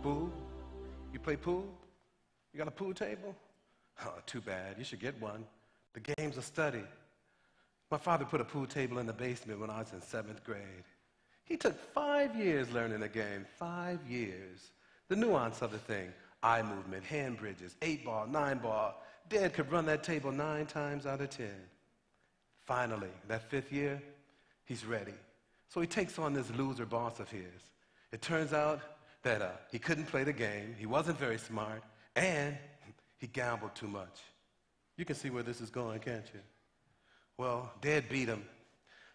Pool? You play pool? You got a pool table? Oh, too bad. You should get one. The game's a study. My father put a pool table in the basement when I was in 7th grade. He took 5 years learning the game. 5 years. The nuance of the thing. Eye movement, hand bridges, 8-ball, 9-ball. Dad could run that table 9 times out of 10. Finally, that 5th year, he's ready. So he takes on this loser boss of his. It turns out that he couldn't play the game, he wasn't very smart, and he gambled too much. You can see where this is going, can't you? Well, Dad beat him.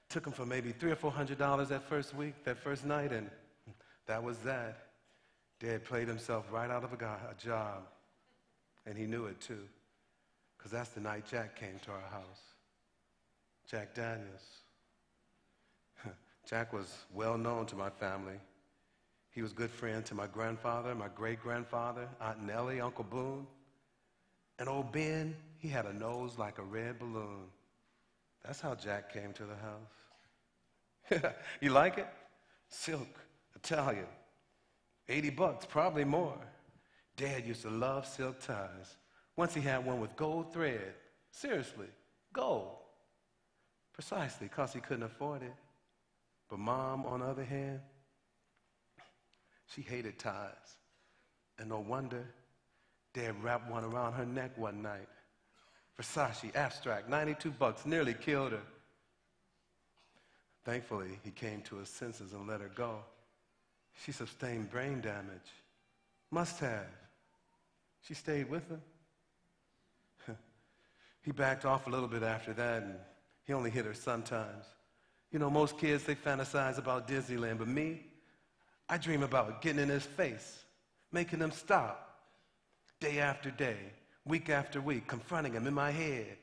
Took him for maybe $300 or $400 that first week, that first night, and that was that. Dad played himself right out of a job, and he knew it too, because that's the night Jack came to our house. Jack Daniels. Jack was well known to my family. He was good friend to my grandfather, my great-grandfather, Aunt Nellie, Uncle Boone. And old Ben, he had a nose like a red balloon. That's how Jack came to the house. You like it? Silk, Italian. $80, probably more. Dad used to love silk ties. Once he had one with gold thread. Seriously, gold. Precisely because he couldn't afford it. But Mom, on the other hand, she hated ties. And no wonder, Dad wrapped one around her neck one night. Versace, abstract, $92, nearly killed her. Thankfully, he came to his senses and let her go. She sustained brain damage. Must have. She stayed with him. He backed off a little bit after that, and he only hit her sometimes. You know, most kids, they fantasize about Disneyland, but me, I dream about getting in his face, making him stop, day after day, week after week, confronting him in my head.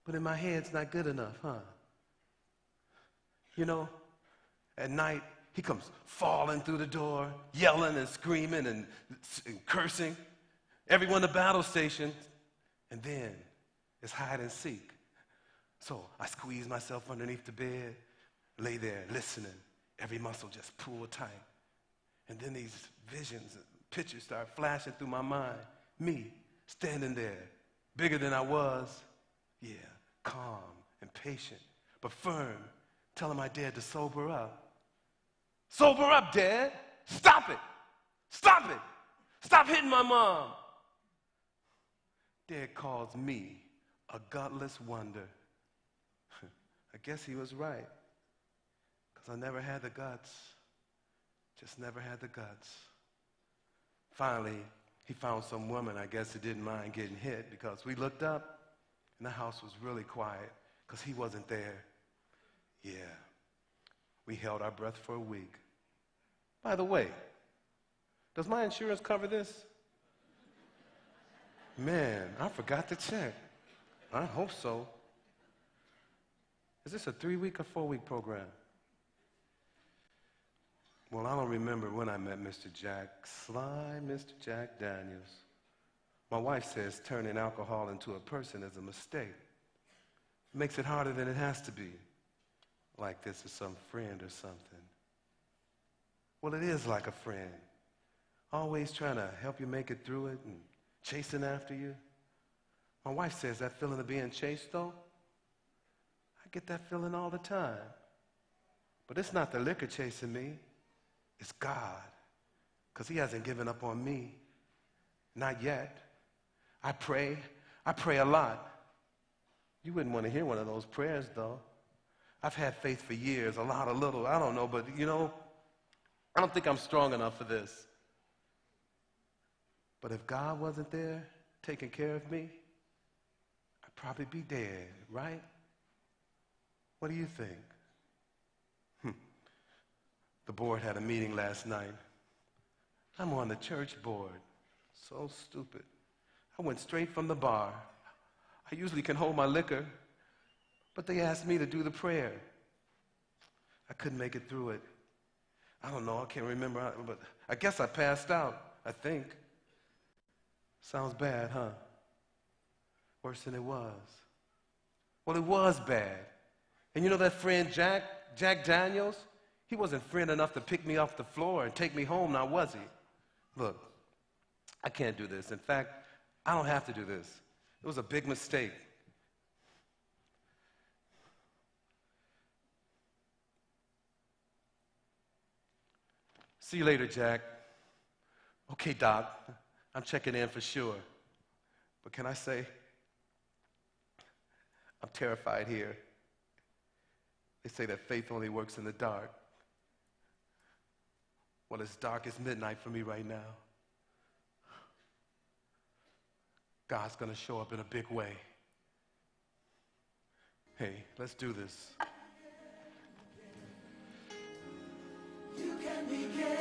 But in my head, it's not good enough, huh? You know, at night, he comes falling through the door, yelling and screaming and cursing. Everyone in the battle station. And then it's hide and seek. So I squeeze myself underneath the bed, lay there listening. Every muscle just pulled tight. And then these visions and pictures start flashing through my mind. Me, standing there, bigger than I was. Yeah, calm and patient, but firm, telling my dad to sober up. Sober up, Dad. Stop it. Stop it. Stop hitting my mom. Dad calls me a gutless wonder. I guess he was right, because I never had the guts. Just never had the guts. Finally, he found some woman, I guess, who didn't mind getting hit, because we looked up and the house was really quiet because he wasn't there. Yeah, we held our breath for a week. By the way, does my insurance cover this? Man, I forgot to check. I hope so. Is this a 3-week or 4-week program? Well, I don't remember when I met Mr. Jack, sly Mr. Jack Daniels. My wife says turning alcohol into a person is a mistake. It makes it harder than it has to be. Like this is some friend or something. Well, it is like a friend. Always trying to help you make it through it and chasing after you. My wife says that feeling of being chased, though, I get that feeling all the time. But it's not the liquor chasing me. It's God, because he hasn't given up on me. Not yet. I pray a lot. You wouldn't want to hear one of those prayers, though. I've had faith for years, a lot, a little, I don't know, but you know, I don't think I'm strong enough for this. But if God wasn't there taking care of me, I'd probably be dead, right? What do you think? The board had a meeting last night. I'm on the church board. So stupid. I went straight from the bar. I usually can hold my liquor, but they asked me to do the prayer. I couldn't make it through it. I don't know, I can't remember, but I guess I passed out, I think. Sounds bad, huh? Worse than it was. Well, it was bad. And you know that friend Jack Daniels? He wasn't friend enough to pick me off the floor and take me home, now was he? Look, I can't do this. In fact, I don't have to do this. It was a big mistake. See you later, Jack. Okay, Doc, I'm checking in for sure. But can I say, I'm terrified here. They say that faith only works in the dark. Well, it's dark as midnight for me right now. God's going to show up in a big way. Hey, let's do this. You can begin.